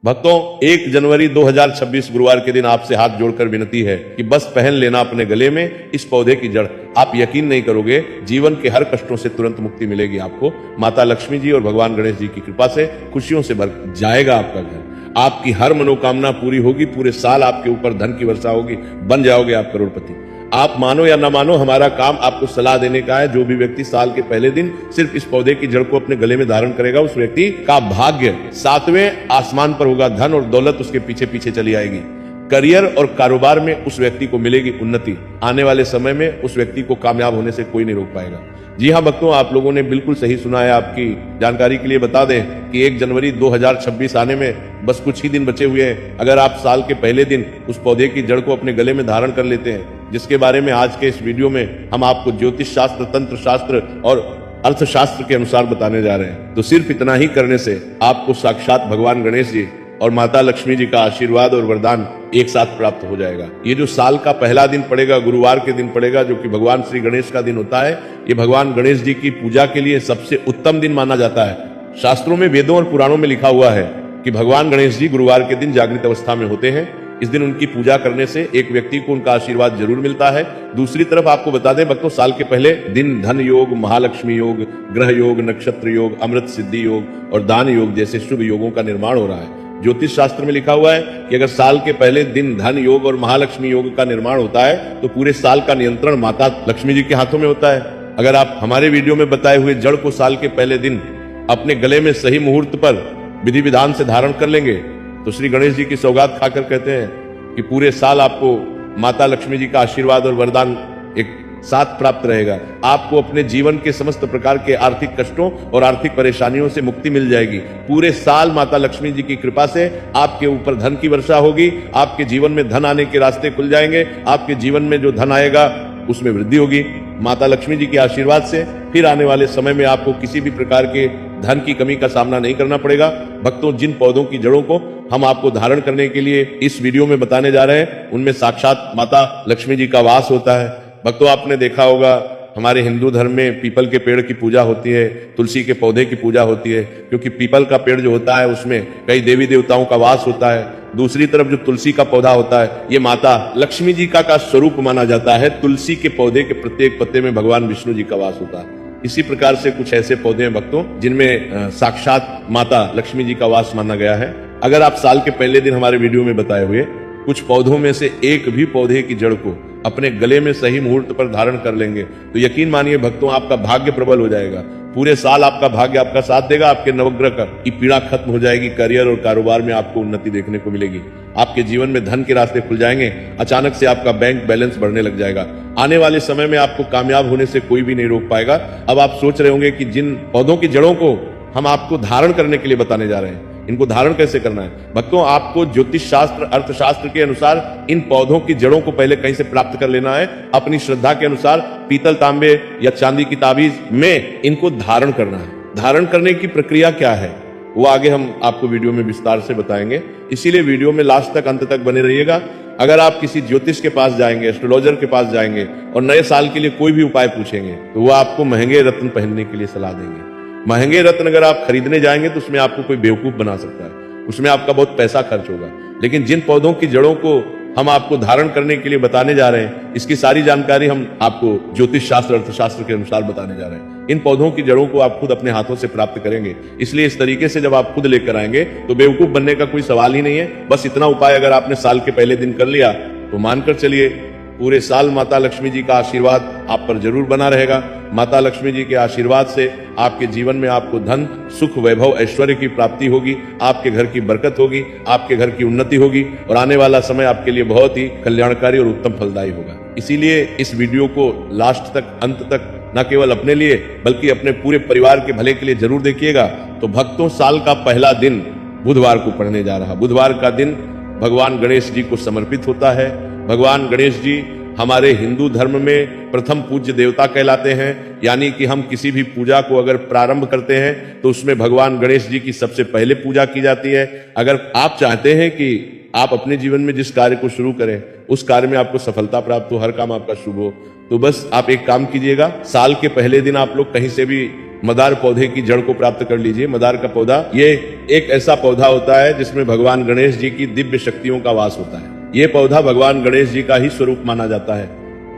भक्तों, 1 जनवरी 2026 गुरुवार के दिन आपसे हाथ जोड़कर विनती है कि बस पहन लेना अपने गले में इस पौधे की जड़। आप यकीन नहीं करोगे, जीवन के हर कष्टों से तुरंत मुक्ति मिलेगी आपको। माता लक्ष्मी जी और भगवान गणेश जी की कृपा से खुशियों से भर जाएगा आपका घर। आपकी हर मनोकामना पूरी होगी, पूरे साल आपके ऊपर धन की वर्षा होगी, बन जाओगे आप करोड़पति। आप मानो या ना मानो, हमारा काम आपको सलाह देने का है। जो भी व्यक्ति साल के पहले दिन सिर्फ इस पौधे की जड़ को अपने गले में धारण करेगा, उस व्यक्ति का भाग्य 7वें आसमान पर होगा। धन और दौलत उसके पीछे पीछे चली आएगी। करियर और कारोबार में उस व्यक्ति को मिलेगी उन्नति। आने वाले समय में उस व्यक्ति को कामयाब होने से कोई नहीं रोक पाएगा। जी हाँ भक्तों, आप लोगों ने बिल्कुल सही सुना है। आपकी जानकारी के लिए बता दें कि 1 जनवरी 2026 आने में बस कुछ ही दिन बचे हुए हैं। अगर आप साल के पहले दिन उस पौधे की जड़ को अपने गले में धारण कर लेते हैं, जिसके बारे में आज के इस वीडियो में हम आपको ज्योतिष शास्त्र, तंत्र शास्त्र और अर्थशास्त्र के अनुसार बताने जा रहे हैं, तो सिर्फ इतना ही करने से आपको साक्षात भगवान गणेश जी और माता लक्ष्मी जी का आशीर्वाद और वरदान एक साथ प्राप्त हो जाएगा। ये जो साल का पहला दिन पड़ेगा, गुरुवार के दिन पड़ेगा, जो कि भगवान श्री गणेश का दिन होता है, ये भगवान गणेश जी की पूजा के लिए सबसे उत्तम दिन माना जाता है। शास्त्रों में, वेदों और पुराणों में लिखा हुआ है कि भगवान गणेश जी गुरुवार के दिन जागृत अवस्था में होते हैं। इस दिन उनकी पूजा करने से एक व्यक्ति को उनका आशीर्वाद जरूर मिलता है। दूसरी तरफ आपको बता दें भक्तों, साल के पहले दिन धन योग, महालक्ष्मी योग, ग्रह योग, नक्षत्र योग, अमृत सिद्धि योग और दान योग जैसे शुभ योगों का निर्माण हो रहा है। ज्योतिष शास्त्र में लिखा हुआ है कि अगर साल के पहले दिन धन योग और महालक्ष्मी योग का निर्माण होता है, तो पूरे साल का नियंत्रण माता लक्ष्मी जी के हाथों में होता है। अगर आप हमारे वीडियो में बताए हुए जड़ को साल के पहले दिन अपने गले में सही मुहूर्त पर विधि विधान से धारण कर लेंगे, तो श्री गणेश जी की सौगात खाकर कहते हैं कि पूरे साल आपको माता लक्ष्मी जी का आशीर्वाद और वरदान एक साथ प्राप्त रहेगा। आपको अपने जीवन के समस्त प्रकार के आर्थिक कष्टों और आर्थिक परेशानियों से मुक्ति मिल जाएगी। पूरे साल माता लक्ष्मी जी की कृपा से आपके ऊपर धन की वर्षा होगी। आपके जीवन में धन आने के रास्ते खुल जाएंगे। आपके जीवन में जो धन आएगा उसमें वृद्धि होगी माता लक्ष्मी जी के आशीर्वाद से। फिर आने वाले समय में आपको किसी भी प्रकार के धन की कमी का सामना नहीं करना पड़ेगा। भक्तों, जिन पौधों की जड़ों को हम आपको धारण करने के लिए इस वीडियो में बताने जा रहे हैं, उनमें साक्षात माता लक्ष्मी जी का वास होता है। भक्तों, आपने देखा होगा हमारे हिंदू धर्म में पीपल के पेड़ की पूजा होती है, तुलसी के पौधे की पूजा होती है, क्योंकि पीपल का पेड़ जो होता है उसमें कई देवी देवताओं का वास होता है। दूसरी तरफ जो तुलसी का पौधा होता है, ये माता लक्ष्मी जी का स्वरूप माना जाता है। तुलसी के पौधे के प्रत्येक पत्ते में भगवान विष्णु जी का वास होता है। इसी प्रकार से कुछ ऐसे पौधे हैं भक्तों, जिनमें साक्षात माता लक्ष्मी जी का वास माना गया है। अगर आप साल के पहले दिन हमारे वीडियो में बताए हुए कुछ पौधों में से एक भी पौधे की जड़ को अपने गले में सही मुहूर्त पर धारण कर लेंगे, तो यकीन मानिए भक्तों, आपका भाग्य प्रबल हो जाएगा। पूरे साल आपका भाग्य आपका साथ देगा। आपके नवग्रह की पीड़ा खत्म हो जाएगी। करियर और कारोबार में आपको उन्नति देखने को मिलेगी। आपके जीवन में धन के रास्ते खुल जाएंगे। अचानक से आपका बैंक बैलेंस बढ़ने लग जाएगा। आने वाले समय में आपको कामयाब होने से कोई भी नहीं रोक पाएगा। अब आप सोच रहे होंगे कि जिन पौधों की जड़ों को हम आपको धारण करने के लिए बताने जा रहे हैं, इनको धारण कैसे करना है। भक्तों, आपको ज्योतिष शास्त्र, अर्थशास्त्र के अनुसार इन पौधों की जड़ों को पहले कहीं से प्राप्त कर लेना है। अपनी श्रद्धा के अनुसार पीतल, तांबे या चांदी की ताबीज में इनको धारण करना है। धारण करने की प्रक्रिया क्या है वो आगे हम आपको वीडियो में विस्तार से बताएंगे, इसीलिए वीडियो में लास्ट तक, अंत तक बने रहिएगा। अगर आप किसी ज्योतिष के पास जाएंगे, एस्ट्रोलॉजर के पास जाएंगे और नए साल के लिए कोई भी उपाय पूछेंगे, तो वो आपको महंगे रत्न पहनने के लिए सलाह देंगे। महंगे रत्न अगर आप खरीदने जाएंगे तो उसमें आपको कोई बेवकूफ बना सकता है, उसमें आपका बहुत पैसा खर्च होगा। लेकिन जिन पौधों की जड़ों को हम आपको धारण करने के लिए बताने जा रहे हैं, इसकी सारी जानकारी हम आपको ज्योतिष शास्त्र, अर्थशास्त्र के अनुसार बताने जा रहे हैं। इन पौधों की जड़ों को आप खुद अपने हाथों से प्राप्त करेंगे। इसलिए इस तरीके से जब आप खुद लेकर आएंगे तो बेवकूफ बनने का कोई सवाल ही नहीं है। बस इतना उपाय अगर आपने साल के पहले दिन कर लिया तो मानकर चलिए पूरे साल माता लक्ष्मी जी का आशीर्वाद आप पर जरूर बना रहेगा। माता लक्ष्मी जी के आशीर्वाद से आपके जीवन में आपको धन, सुख, वैभव, ऐश्वर्य की प्राप्ति होगी। आपके घर की बरकत होगी, आपके घर की उन्नति होगी और आने वाला समय आपके लिए बहुत ही कल्याणकारी और उत्तम फलदायी होगा। इसीलिए इस वीडियो को लास्ट तक, अंत तक न केवल अपने लिए बल्कि अपने पूरे परिवार के भले के लिए जरूर देखिएगा। तो भक्तों, साल का पहला दिन बुधवार को पड़ने जा रहा। बुधवार का दिन भगवान गणेश जी को समर्पित होता है। भगवान गणेश जी हमारे हिंदू धर्म में प्रथम पूज्य देवता कहलाते हैं। यानी कि हम किसी भी पूजा को अगर प्रारंभ करते हैं तो उसमें भगवान गणेश जी की सबसे पहले पूजा की जाती है। अगर आप चाहते हैं कि आप अपने जीवन में जिस कार्य को शुरू करें उस कार्य में आपको सफलता प्राप्त हो, हर काम आपका शुभ हो, तो बस आप एक काम कीजिएगा। साल के पहले दिन आप लोग कहीं से भी मदार पौधे की जड़ को प्राप्त कर लीजिए। मदार का पौधा ये एक ऐसा पौधा होता है जिसमें भगवान गणेश जी की दिव्य शक्तियों का वास होता है। ये पौधा भगवान गणेश जी का ही स्वरूप माना जाता है।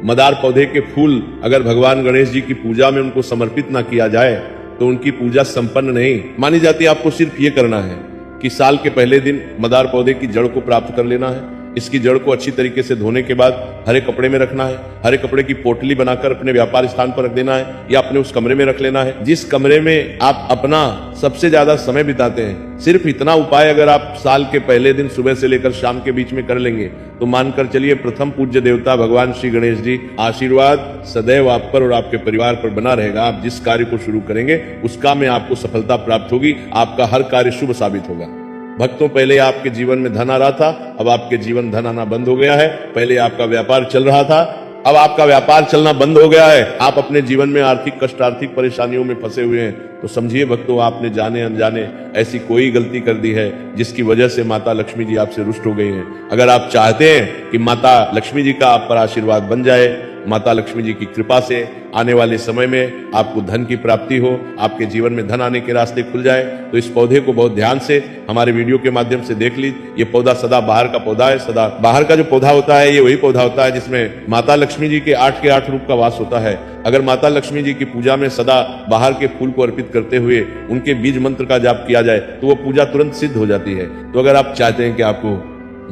मदार पौधे के फूल अगर भगवान गणेश जी की पूजा में उनको समर्पित ना किया जाए तो उनकी पूजा संपन्न नहीं मानी जाती। आपको सिर्फ ये करना है कि साल के पहले दिन मदार पौधे की जड़ को प्राप्त कर लेना है। इसकी जड़ को अच्छी तरीके से धोने के बाद हरे कपड़े में रखना है। हरे कपड़े की पोटली बनाकर अपने व्यापार स्थान पर रख देना है या अपने उस कमरे में रख लेना है जिस कमरे में आप अपना सबसे ज्यादा समय बिताते हैं। सिर्फ इतना उपाय अगर आप साल के पहले दिन सुबह से लेकर शाम के बीच में कर लेंगे तो मानकर चलिए प्रथम पूज्य देवता भगवान श्री गणेश जी आशीर्वाद सदैव आप पर और आपके परिवार पर बना रहेगा। आप जिस कार्य को शुरू करेंगे उस काम में आपको सफलता प्राप्त होगी। आपका हर कार्य शुभ साबित होगा। भक्तों, पहले आपके जीवन में धन आ रहा था, अब आपके जीवन धन आना बंद हो गया है। पहले आपका व्यापार चल रहा था, अब आपका व्यापार चलना बंद हो गया है। आप अपने जीवन में आर्थिक कष्ट, आर्थिक परेशानियों में फंसे हुए हैं। तो समझिए भक्तों, आपने जाने अनजाने ऐसी कोई गलती कर दी है जिसकी वजह से माता लक्ष्मी जी आपसे रुष्ट हो गई हैं। अगर आप चाहते हैं कि माता लक्ष्मी जी का आप पर आशीर्वाद बन जाए, माता लक्ष्मी जी की कृपा से आने वाले समय में आपको धन की प्राप्ति हो, आपके जीवन में धन आने के रास्ते खुल जाए, तो इस पौधे को बहुत ध्यान से हमारे वीडियो के माध्यम से देख लीजिए। ये पौधा सदा बाहर का पौधा है। सदा बाहर का जो पौधा होता है ये वही पौधा होता है जिसमें माता लक्ष्मी जी के 8 के 8 रूप का वास होता है। अगर माता लक्ष्मी जी की पूजा में सदा बाहर के फूल को अर्पित करते हुए उनके बीज मंत्र का जाप किया जाए तो वो पूजा तुरंत सिद्ध हो जाती है। तो अगर आप चाहते हैं कि आपको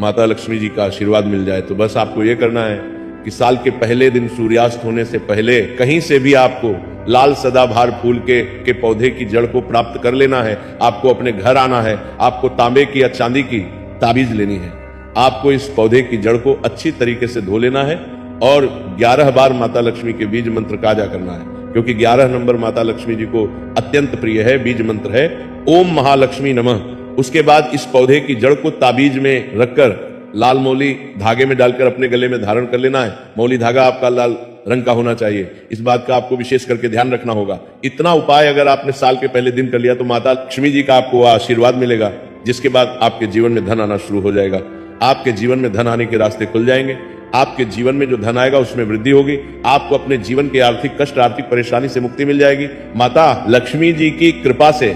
माता लक्ष्मी जी का आशीर्वाद मिल जाए तो बस आपको ये करना है कि साल के पहले दिन सूर्यास्त होने से पहले कहीं से भी आपको लाल सदाबहार फूल के पौधे की जड़ को प्राप्त कर लेना है। आपको अपने घर आना है। आपको तांबे की या चांदी की ताबीज लेनी है। आपको इस पौधे की जड़ को अच्छी तरीके से धो लेना है और 11 बार माता लक्ष्मी के बीज मंत्र का जाप करना है, क्योंकि 11 नंबर माता लक्ष्मी जी को अत्यंत प्रिय है। बीज मंत्र है ओम महालक्ष्मी नमः। उसके बाद इस पौधे की जड़ को ताबीज में रखकर लाल मौली धागे में डालकर अपने गले में धारण कर लेना है। मौली धागा आपका लाल रंग का होना चाहिए। इस बात का आपको विशेष करके ध्यान रखना होगा। इतना उपाय अगर आपने साल के पहले दिन कर लिया तो माता लक्ष्मी जी का आपको आशीर्वाद मिलेगा, जिसके बाद आपके जीवन में धन आना शुरू हो जाएगा। आपके जीवन में धन आने के रास्ते खुल जाएंगे। आपके जीवन में जो धन आएगा उसमें वृद्धि होगी। आपको अपने जीवन के आर्थिक कष्ट, आर्थिक परेशानी से मुक्ति मिल जाएगी। माता लक्ष्मी जी की कृपा से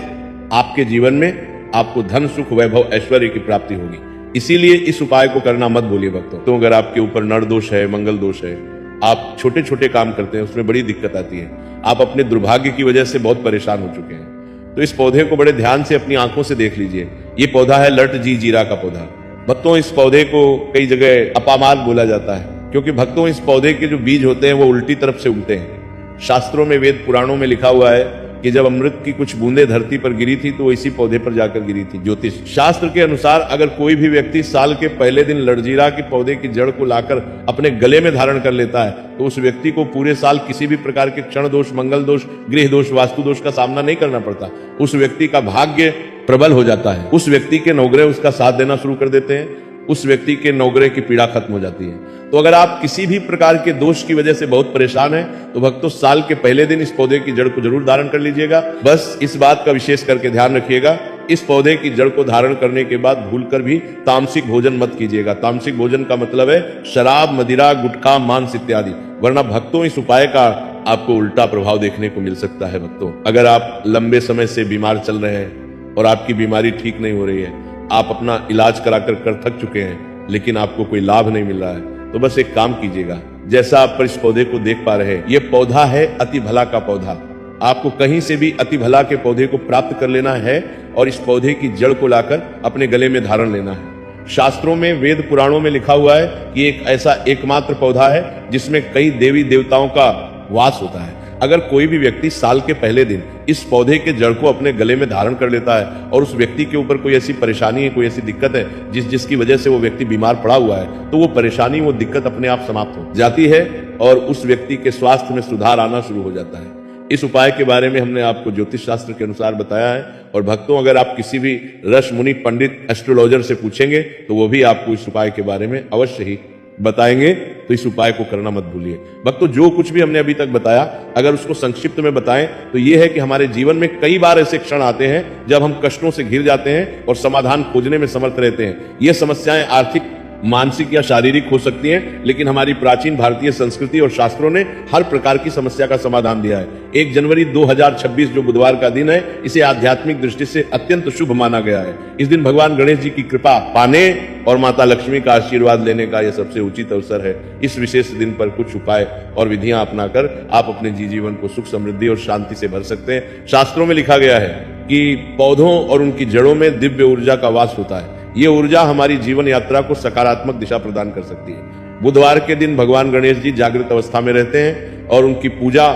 आपके जीवन में आपको धन, सुख, वैभव, ऐश्वर्य की प्राप्ति होगी। इसीलिए इस उपाय को करना मत भूलिए भक्तों। तो अगर आपके ऊपर नर दोष है, मंगल दोष है, आप छोटे छोटे काम करते हैं उसमें बड़ी दिक्कत आती है, आप अपने दुर्भाग्य की वजह से बहुत परेशान हो चुके हैं, तो इस पौधे को बड़े ध्यान से अपनी आंखों से देख लीजिए। ये पौधा है लट जी जीरा का पौधा। भक्तों, इस पौधे को कई जगह अपामार्ग बोला जाता है, क्योंकि भक्तों इस पौधे के जो बीज होते हैं वो उल्टी तरफ से उगते हैं। शास्त्रों में, वेद पुराणों में लिखा हुआ है कि जब अमृत की कुछ बूंदें धरती पर गिरी थी तो वो इसी पौधे पर जाकर गिरी थी। ज्योतिष शास्त्र के अनुसार अगर कोई भी व्यक्ति साल के पहले दिन लड़जीरा के पौधे की जड़ को लाकर अपने गले में धारण कर लेता है तो उस व्यक्ति को पूरे साल किसी भी प्रकार के क्षण दोष, मंगल दोष, गृह दोष, वास्तु दोष का सामना नहीं करना पड़ता। उस व्यक्ति का भाग्य प्रबल हो जाता है। उस व्यक्ति के नवग्रह उसका साथ देना शुरू कर देते हैं। उस व्यक्ति के नवग्रह की पीड़ा खत्म हो जाती है। तो अगर आप किसी भी प्रकार के दोष की वजह से बहुत परेशान हैं तो भक्तों, साल के पहले दिन इस पौधे की जड़ को जरूर धारण कर लीजिएगा। बस इस बात का विशेष करके ध्यान रखिएगा, इस पौधे की जड़ को धारण करने के बाद भूलकर भी तामसिक भोजन मत कीजिएगा। तामसिक भोजन का मतलब है शराब, मदिरा, गुटखा, मांस इत्यादि, वरना भक्तों इस उपाय का आपको उल्टा प्रभाव देखने को मिल सकता है। भक्तों, अगर आप लंबे समय से बीमार चल रहे हैं और आपकी बीमारी ठीक नहीं हो रही है, आप अपना इलाज कर थक चुके हैं लेकिन आपको कोई लाभ नहीं मिल रहा है, तो बस एक काम कीजिएगा। जैसा आप पर इस पौधे को देख पा रहे हैं, ये पौधा है अति भला का पौधा। आपको कहीं से भी अति भला के पौधे को प्राप्त कर लेना है और इस पौधे की जड़ को लाकर अपने गले में धारण लेना है। शास्त्रों में, वेद पुराणों में लिखा हुआ है कि एक ऐसा एकमात्र पौधा है जिसमें कई देवी देवताओं का वास होता है। अगर कोई भी व्यक्ति साल के पहले दिन इस पौधे के जड़ को अपने गले में धारण कर लेता है और उस व्यक्ति के ऊपर कोई ऐसी परेशानी है, कोई ऐसी दिक्कत है जिसकी वजह से वो व्यक्ति बीमार पड़ा हुआ है, तो वो परेशानी, वो दिक्कत अपने आप समाप्त हो जाती है और उस व्यक्ति के स्वास्थ्य में सुधार आना शुरू हो जाता है। इस उपाय के बारे में हमने आपको ज्योतिष शास्त्र के अनुसार बताया है। और भक्तों, अगर आप किसी भी ऋषि मुनि, पंडित, एस्ट्रोलॉजर से पूछेंगे तो वो भी आपको इस उपाय के बारे में अवश्य ही बताएंगे। तो इस उपाय को करना मत भूलिए। भक्तों, जो कुछ भी हमने अभी तक बताया, अगर उसको संक्षिप्त में बताएं तो ये है कि हमारे जीवन में कई बार ऐसे क्षण आते हैं जब हम कष्टों से घिर जाते हैं और समाधान खोजने में समर्थ रहते हैं। ये समस्याएं आर्थिक मानसिक या शारीरिक हो सकती हैं, लेकिन हमारी प्राचीन भारतीय संस्कृति और शास्त्रों ने हर प्रकार की समस्या का समाधान दिया है। 1 जनवरी 2026 जो बुधवार का दिन है, इसे आध्यात्मिक दृष्टि से अत्यंत शुभ माना गया है। इस दिन भगवान गणेश जी की कृपा पाने और माता लक्ष्मी का आशीर्वाद लेने का यह सबसे उचित अवसर है। इस विशेष दिन पर कुछ उपाय और विधियां अपनाकर आप अपने जीवन को सुख, समृद्धि और शांति से भर सकते हैं। शास्त्रों में लिखा गया है कि पौधों और उनकी जड़ों में दिव्य ऊर्जा का वास होता है। ये ऊर्जा हमारी जीवन यात्रा को सकारात्मक दिशा प्रदान कर सकती है। बुधवार के दिन भगवान गणेश जी जागृत अवस्था में रहते हैं और उनकी पूजा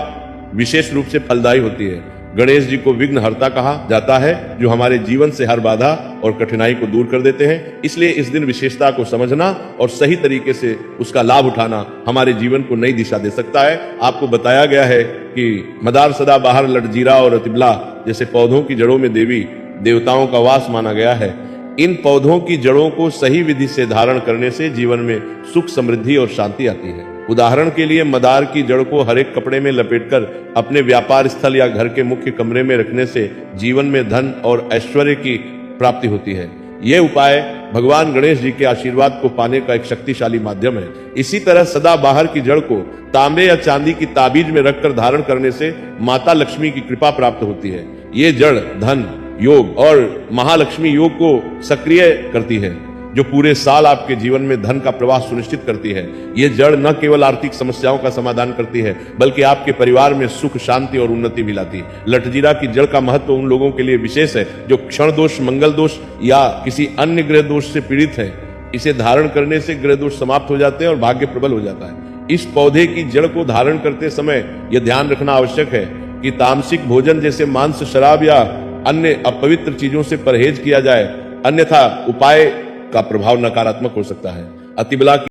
विशेष रूप से फलदायी होती है। गणेश जी को विघ्नहर्ता कहा जाता है, जो हमारे जीवन से हर बाधा और कठिनाई को दूर कर देते हैं। इसलिए इस दिन विशेषता को समझना और सही तरीके से उसका लाभ उठाना हमारे जीवन को नई दिशा दे सकता है। आपको बताया गया है कि मदार, सदाबहार, लटजीरा और अतिबला जैसे पौधों की जड़ों में देवी देवताओं का वास माना गया है। इन पौधों की जड़ों को सही विधि से धारण करने से जीवन में सुख, समृद्धि और शांति आती है। उदाहरण के लिए मदार की जड़ को हर एक कपड़े में लपेटकर अपने व्यापार स्थल या घर के मुख्य कमरे में रखने से जीवन में धन और ऐश्वर्य की प्राप्ति होती है। यह उपाय भगवान गणेश जी के आशीर्वाद को पाने का एक शक्तिशाली माध्यम है। इसी तरह सदाबहार की जड़ को तांबे या चांदी की ताबीज में रखकर धारण करने से माता लक्ष्मी की कृपा प्राप्त होती है। ये जड़ धन योग और महालक्ष्मी योग को सक्रिय करती है, जो पूरे साल आपके जीवन में धन का प्रवाह सुनिश्चित करती है। ये जड़ न केवल आर्थिक समस्याओं का समाधान करती है, बल्कि आपके परिवार में सुख, शांति और उन्नति भी लाती है। लटजीरा की जड़ का महत्व उन लोगों के लिए विशेष है जो क्षण दोष, मंगल दोष या किसी अन्य ग्रह दोष से पीड़ित हैं। इसे धारण करने से ग्रह दोष समाप्त हो जाते हैं और भाग्य प्रबल हो जाता है। इस पौधे की जड़ को धारण करते समय यह ध्यान रखना आवश्यक है कि तामसिक भोजन जैसे मांस, शराब या अन्य अपवित्र चीजों से परहेज किया जाए, अन्यथा उपाय का प्रभाव नकारात्मक हो सकता है। अतिबला